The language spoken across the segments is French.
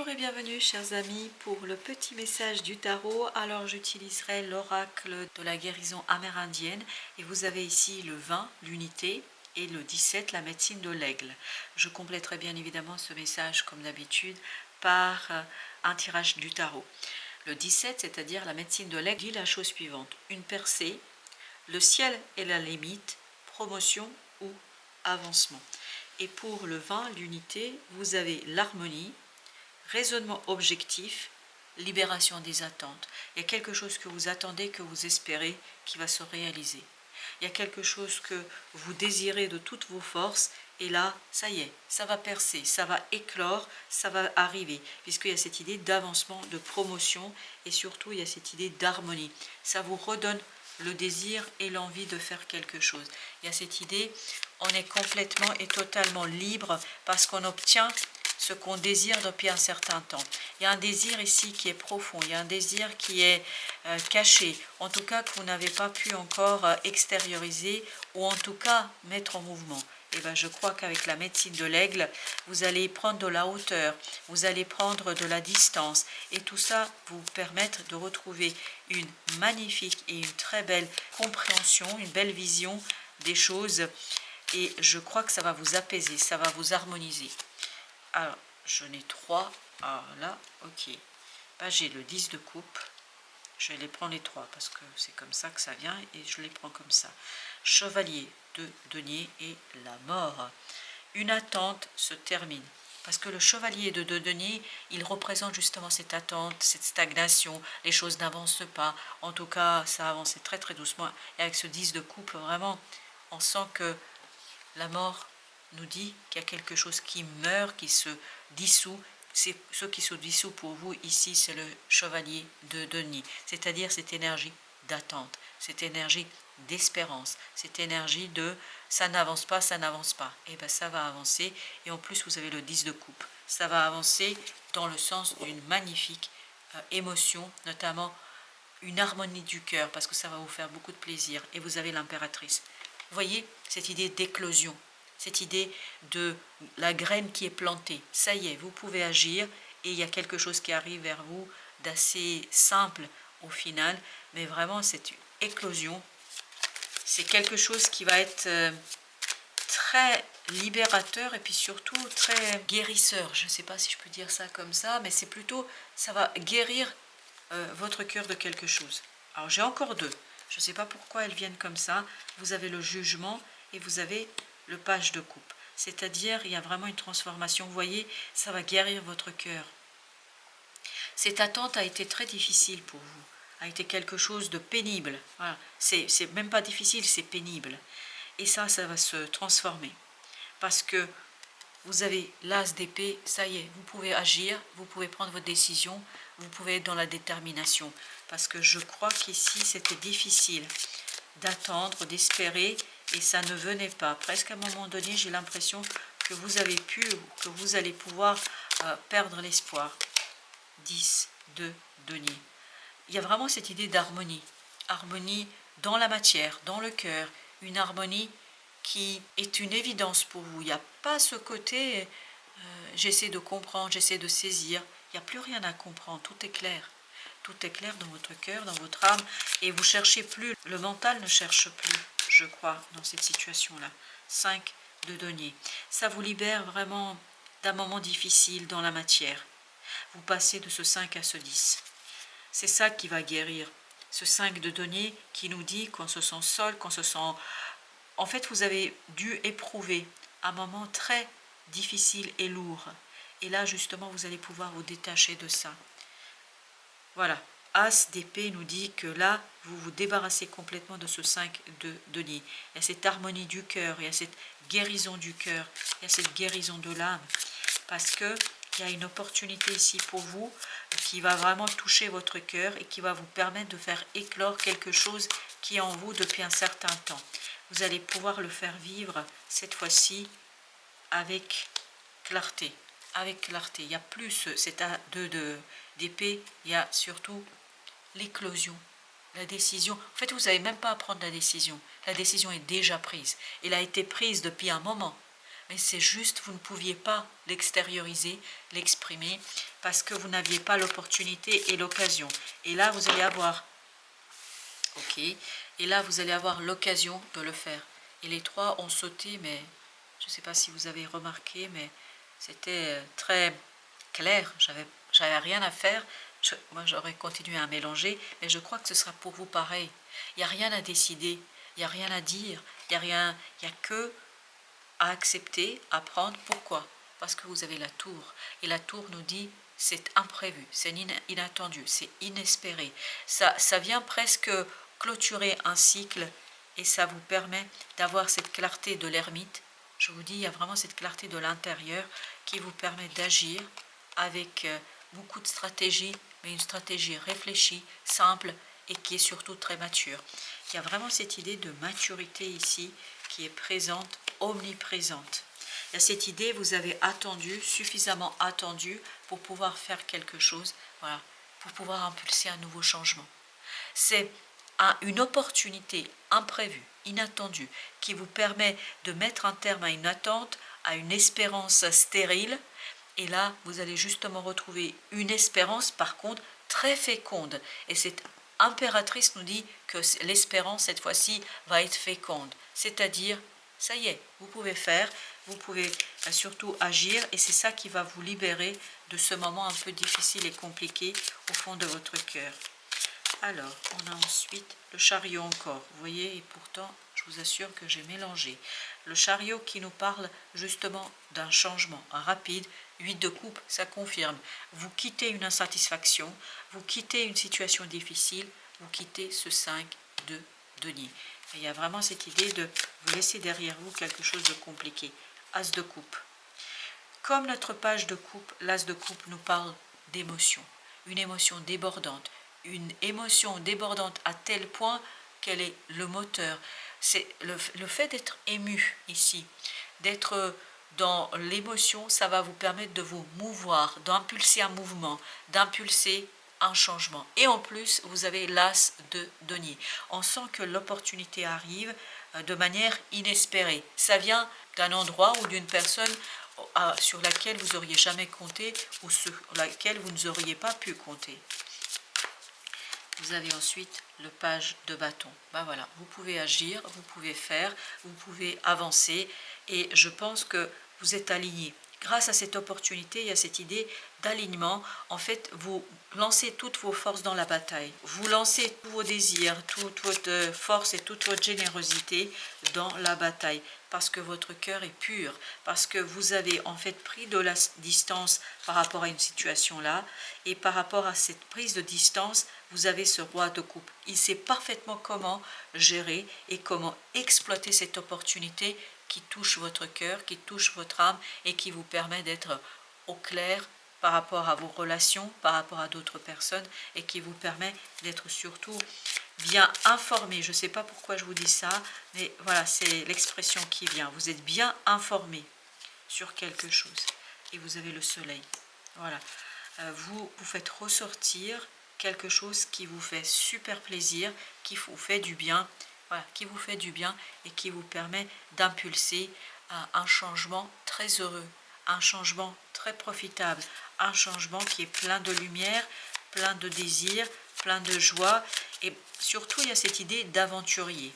Bonjour et bienvenue chers amis pour le petit message du tarot. Alors j'utiliserai l'oracle de la guérison amérindienne et vous avez ici le 20, l'unité, et le 17, la médecine de l'aigle. Je compléterai bien évidemment ce message comme d'habitude par un tirage du tarot. Le 17, c'est-à-dire la médecine de l'aigle, dit la chose suivante: une percée, le ciel est la limite, promotion ou avancement. Et pour le 20, l'unité, vous avez l'harmonie, raisonnement objectif, libération des attentes. Il y a quelque chose que vous attendez, que vous espérez, qui va se réaliser. Il y a quelque chose que vous désirez de toutes vos forces, et là, ça y est, ça va percer, ça va éclore, ça va arriver, puisqu'il y a cette idée d'avancement, de promotion, et surtout il y a cette idée d'harmonie. Ça vous redonne le désir et l'envie de faire quelque chose. Il y a cette idée, on est complètement et totalement libre parce qu'on obtient ce qu'on désire depuis un certain temps. Il y a un désir ici qui est profond, il y a un désir qui est caché, en tout cas que vous n'avez pas pu encore extérioriser ou en tout cas mettre en mouvement. Et bien je crois qu'avec la médecine de l'aigle, vous allez prendre de la hauteur, vous allez prendre de la distance et tout ça vous permettre de retrouver une magnifique et une très belle compréhension, une belle vision des choses, et je crois que ça va vous apaiser, ça va vous harmoniser. Alors, j'en ai 3. Alors là, ok. Ben, j'ai le 10 de coupe. Je vais les prendre les 3 parce que c'est comme ça que ça vient et je les prends comme ça. Chevalier de denier et la mort. Une attente se termine. Parce que le chevalier de denier, il représente justement cette attente, cette stagnation. Les choses n'avancent pas. En tout cas, ça avance très très doucement. Et avec ce 10 de coupe, vraiment, on sent que la mort nous dit qu'il y a quelque chose qui meurt, qui se dissout. C'est ce qui se dissout pour vous ici, c'est le chevalier de denier, c'est-à-dire cette énergie d'attente, cette énergie d'espérance, cette énergie de ça n'avance pas, ça n'avance pas. Et bien ça va avancer, et en plus vous avez le 10 de coupe. Ça va avancer dans le sens d'une magnifique émotion, notamment une harmonie du cœur, parce que ça va vous faire beaucoup de plaisir. Et vous avez l'impératrice. Vous voyez cette idée d'éclosion, cette idée de la graine qui est plantée. Ça y est, vous pouvez agir et il y a quelque chose qui arrive vers vous d'assez simple au final, mais vraiment c'est une éclosion. C'est quelque chose qui va être très libérateur et puis surtout très guérisseur. Je ne sais pas si je peux dire ça comme ça, mais c'est plutôt, ça va guérir votre cœur de quelque chose. Alors j'ai encore 2. Je ne sais pas pourquoi elles viennent comme ça. Vous avez le jugement et vous avez le page de coupe. C'est-à-dire, il y a vraiment une transformation. Vous voyez, ça va guérir votre cœur. Cette attente a été très difficile pour vous. A été quelque chose de pénible. Voilà. C'est même pas difficile, c'est pénible. Et ça va se transformer. Parce que vous avez l'as d'épée, ça y est, vous pouvez agir, vous pouvez prendre votre décision, vous pouvez être dans la détermination. Parce que je crois qu'ici, c'était difficile d'attendre, d'espérer, et ça ne venait pas. Presque à un moment donné, j'ai l'impression que vous avez pu, que vous allez pouvoir perdre l'espoir. 10 de denier. Il y a vraiment cette idée d'harmonie. Harmonie dans la matière, dans le cœur, une harmonie qui est une évidence pour vous. Il n'y a pas ce côté j'essaie de comprendre, j'essaie de saisir. Il n'y a plus rien à comprendre, tout est clair. Tout est clair dans votre cœur, dans votre âme, et vous cherchez plus. Le mental ne cherche plus, je crois, dans cette situation-là. 5 de denier. Ça vous libère vraiment d'un moment difficile dans la matière. Vous passez de ce 5 à ce 10. C'est ça qui va guérir. Ce 5 de denier qui nous dit qu'on se sent seul, qu'on se sent... En fait, vous avez dû éprouver un moment très difficile et lourd. Et là, justement, vous allez pouvoir vous détacher de ça. Voilà. As d'épée nous dit que là, vous vous débarrassez complètement de ce 5 de denier. Il y a cette harmonie du cœur, il y a cette guérison du cœur, il y a cette guérison de l'âme. Parce que il y a une opportunité ici pour vous qui va vraiment toucher votre cœur et qui va vous permettre de faire éclore quelque chose qui est en vous depuis un certain temps. Vous allez pouvoir le faire vivre cette fois-ci avec clarté. Avec clarté. Il n'y a plus cet A2 d'épée, il y a surtout l'éclosion, la décision. En fait, vous n'avez même pas à prendre la décision. La décision est déjà prise. Elle a été prise depuis un moment. mais c'est juste, vous ne pouviez pas l'extérioriser, l'exprimer, parce que vous n'aviez pas l'opportunité et l'occasion. Et là, vous allez avoir, ok, et là, vous allez avoir l'occasion de le faire. Et les trois ont sauté, mais je ne sais pas si vous avez remarqué, mais c'était très clair, j'avais rien à faire. Moi, j'aurais continué à mélanger, mais je crois que ce sera pour vous pareil. Il n'y a rien à décider, il n'y a rien à dire, il n'y a que à accepter, à prendre. Pourquoi? Parce que vous avez la tour. Et la tour nous dit, c'est imprévu, c'est inattendu, c'est inespéré. Ça vient presque clôturer un cycle et ça vous permet d'avoir cette clarté de l'ermite. Je vous dis, il y a vraiment cette clarté de l'intérieur qui vous permet d'agir avec beaucoup de stratégie, mais une stratégie réfléchie, simple et qui est surtout très mature. Il y a vraiment cette idée de maturité ici qui est présente, omniprésente. Il y a cette idée, vous avez attendu, suffisamment attendu pour pouvoir faire quelque chose, voilà, pour pouvoir impulser un nouveau changement. C'est une opportunité imprévue, inattendue, qui vous permet de mettre un terme à une attente, à une espérance stérile. Et là, vous allez justement retrouver une espérance, par contre, très féconde. Et cette impératrice nous dit que l'espérance, cette fois-ci, va être féconde. C'est-à-dire, ça y est, vous pouvez faire, vous pouvez surtout agir, et c'est ça qui va vous libérer de ce moment un peu difficile et compliqué au fond de votre cœur. Alors, on a ensuite le chariot encore, vous voyez, et pourtant, je vous assure que j'ai mélangé. Le chariot qui nous parle justement d'un changement rapide, 8 de coupe, ça confirme. Vous quittez une insatisfaction, vous quittez une situation difficile, vous quittez ce 5 de denier. Et il y a vraiment cette idée de vous laisser derrière vous quelque chose de compliqué. As de coupe. Comme notre page de coupe, l'as de coupe nous parle d'émotion, une émotion débordante. Une émotion débordante à tel point qu'elle est le moteur. C'est le fait d'être ému ici, d'être dans l'émotion, ça va vous permettre de vous mouvoir, d'impulser un mouvement, d'impulser un changement. Et en plus, vous avez l'as de denier. On sent que l'opportunité arrive de manière inespérée. Ça vient d'un endroit ou d'une personne sur laquelle vous n'auriez jamais compté ou sur laquelle vous n'auriez pas pu compter. Vous avez ensuite le page de bâton. Ben voilà, vous pouvez agir, vous pouvez faire, vous pouvez avancer et je pense que vous êtes aligné. Grâce à cette opportunité, il y a cette idée d'alignement. En fait, vous lancez toutes vos forces dans la bataille. Vous lancez tous vos désirs, toute votre force et toute votre générosité dans la bataille. Parce que votre cœur est pur. Parce que vous avez en fait pris de la distance par rapport à une situation là. Et par rapport à cette prise de distance, vous avez ce roi de coupe. Il sait parfaitement comment gérer et comment exploiter cette opportunité qui touche votre cœur, qui touche votre âme et qui vous permet d'être au clair par rapport à vos relations, par rapport à d'autres personnes et qui vous permet d'être surtout bien informé. Je ne sais pas pourquoi je vous dis ça, mais voilà, c'est l'expression qui vient. Vous êtes bien informé sur quelque chose et vous avez le soleil. Voilà, vous faites ressortir quelque chose qui vous fait super plaisir, qui vous fait du bien. Voilà, qui vous fait du bien et qui vous permet d'impulser un changement très heureux, un changement très profitable, un changement qui est plein de lumière, plein de désir, plein de joie et surtout il y a cette idée d'aventurier.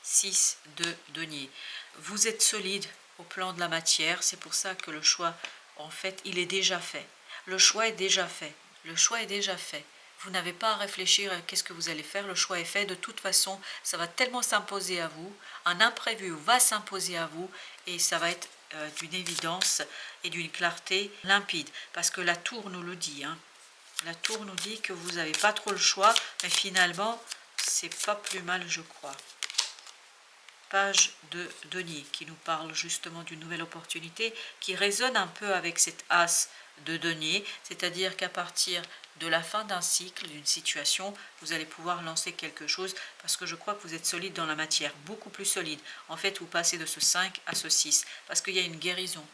6 de denier. Vous êtes solide au plan de la matière, c'est pour ça que le choix, en fait, il est déjà fait. Le choix est déjà fait. Le choix est déjà fait. Vous n'avez pas à réfléchir à qu'est-ce que vous allez faire, le choix est fait. De toute façon, ça va tellement s'imposer à vous, un imprévu va s'imposer à vous et ça va être d'une évidence et d'une clarté limpide. Parce que la tour nous le dit. Hein. La tour nous dit que vous n'avez pas trop le choix, mais finalement, c'est pas plus mal, je crois. Page de denier qui nous parle justement d'une nouvelle opportunité qui résonne un peu avec cette as de denier, c'est-à-dire qu'à partir de la fin d'un cycle, d'une situation, vous allez pouvoir lancer quelque chose parce que je crois que vous êtes solide dans la matière, beaucoup plus solide. En fait, vous passez de ce 5 à ce 6 parce qu'il y a une guérison.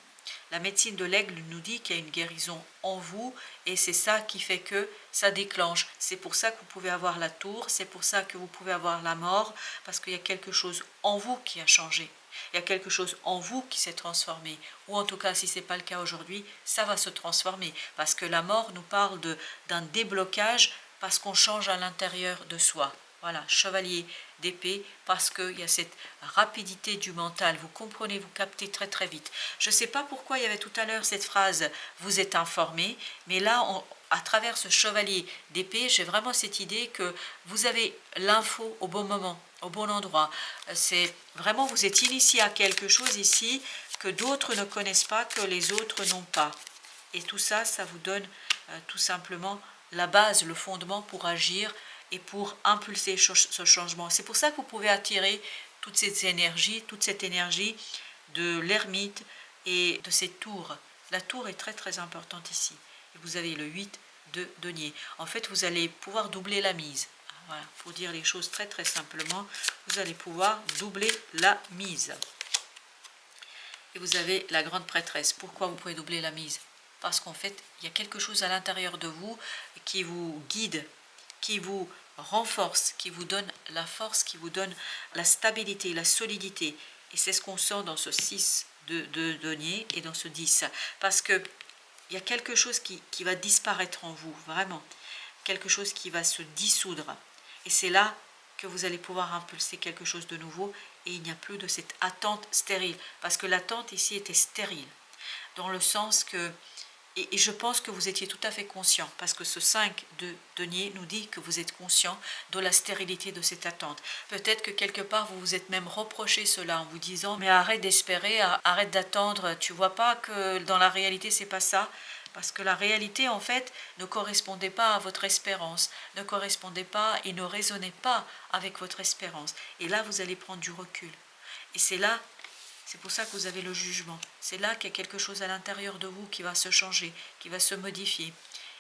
La médecine de l'aigle nous dit qu'il y a une guérison en vous et c'est ça qui fait que ça déclenche. C'est pour ça que vous pouvez avoir la tour, c'est pour ça que vous pouvez avoir la mort, parce qu'il y a quelque chose en vous qui a changé. Il y a quelque chose en vous qui s'est transformé. Ou en tout cas, si ce n'est pas le cas aujourd'hui, ça va se transformer. Parce que la mort nous parle d'un déblocage parce qu'on change à l'intérieur de soi. Voilà, chevalier d'épée, parce qu'il y a cette rapidité du mental. Vous comprenez, vous captez très très vite. Je ne sais pas pourquoi il y avait tout à l'heure cette phrase « vous êtes informé », mais là, à travers ce chevalier d'épée, j'ai vraiment cette idée que vous avez l'info au bon moment, au bon endroit. C'est vraiment, vous êtes initié à quelque chose ici que d'autres ne connaissent pas, que les autres n'ont pas. Et tout ça, ça vous donne tout simplement la base, le fondement pour agir et pour impulser ce changement. C'est pour ça que vous pouvez attirer toute cette énergie de l'ermite et de cette tour. La tour est très très importante ici. Et vous avez le 8 de denier. En fait, vous allez pouvoir doubler la mise. Voilà, pour dire les choses très très simplement, vous allez pouvoir doubler la mise. Et vous avez la grande prêtresse. Pourquoi vous pouvez doubler la mise? Parce qu'en fait, il y a quelque chose à l'intérieur de vous qui vous guide, qui vous renforce, qui vous donne la force, qui vous donne la stabilité, la solidité. Et c'est ce qu'on sent dans ce 6 de denier et dans ce 10. Parce qu'il y a quelque chose qui va disparaître en vous, vraiment. Quelque chose qui va se dissoudre. Et c'est là que vous allez pouvoir impulser quelque chose de nouveau et il n'y a plus de cette attente stérile. Parce que l'attente ici était stérile. Dans le sens que, et je pense que vous étiez tout à fait conscient, parce que ce 5 de denier nous dit que vous êtes conscient de la stérilité de cette attente. Peut-être que quelque part vous vous êtes même reproché cela en vous disant mais arrête d'espérer, arrête d'attendre, tu vois pas que dans la réalité c'est pas ça, parce que la réalité en fait ne correspondait pas à votre espérance, ne correspondait pas et ne résonnait pas avec votre espérance. Et là vous allez prendre du recul. Et c'est pour ça que vous avez le jugement. C'est là qu'il y a quelque chose à l'intérieur de vous qui va se changer, qui va se modifier.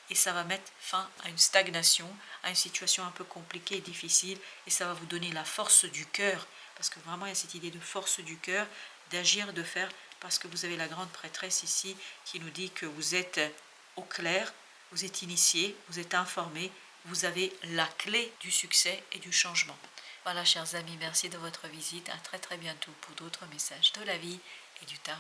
Et ça va mettre fin à une stagnation, à une situation un peu compliquée et difficile. Et ça va vous donner la force du cœur. Parce que vraiment, il y a cette idée de force du cœur, d'agir, de faire. Parce que vous avez la grande prêtresse ici qui nous dit que vous êtes au clair, vous êtes initié, vous êtes informé, vous avez la clé du succès et du changement. Voilà, chers amis, merci de votre visite. À très très bientôt pour d'autres messages de la vie et du tarot.